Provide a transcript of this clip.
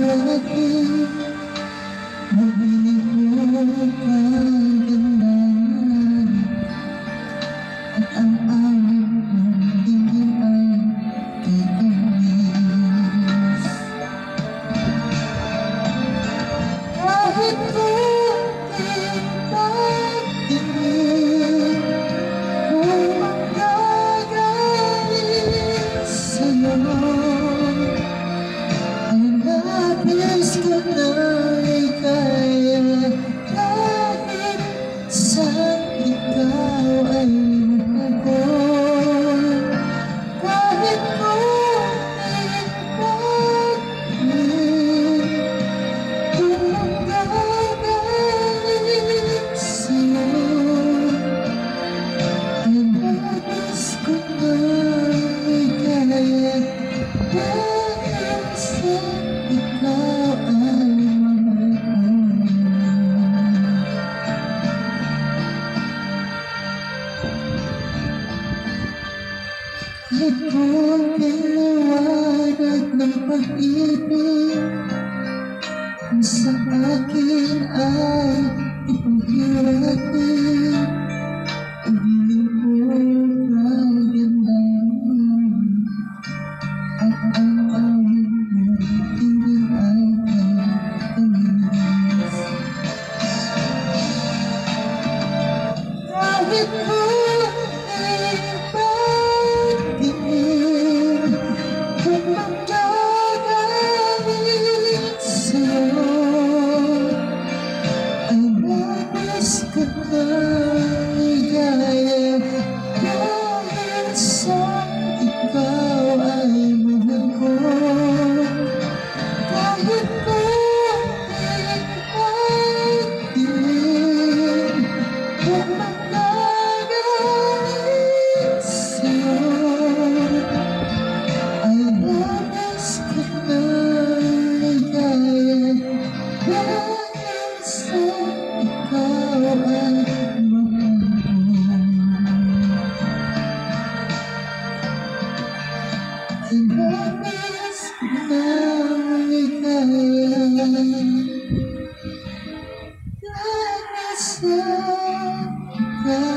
akin, nabili mo kaganda, at ang aming tingin ay kainis. Kahit kunting pagtingin, kung magagaling sa'yo, labis ko na ikaya, kahit saan ikaw ay ako. Kahit kunting pagtingin, kung magagaling sa'yo, ay labis ko na ikaya, kahit saan ikaw ay mahal ko. Kahit kunting liwanag ng pag-ibig ang sa akin ay ipanghiwatig, pag-ibig mo kaganda, at ang aming tingin ay kainis. Kahit kunting pagtingin, kung magagaling sa'yo, ay labis ko na igaya, kahit saan ikaw ay mahal ko. Kahit kunting pagtingin, kung magagaling sa'yo, ay labis ko na igaya, kahit saan ikaw ay mahal ko. Ay labis ko na igaya, kahit saan ikaw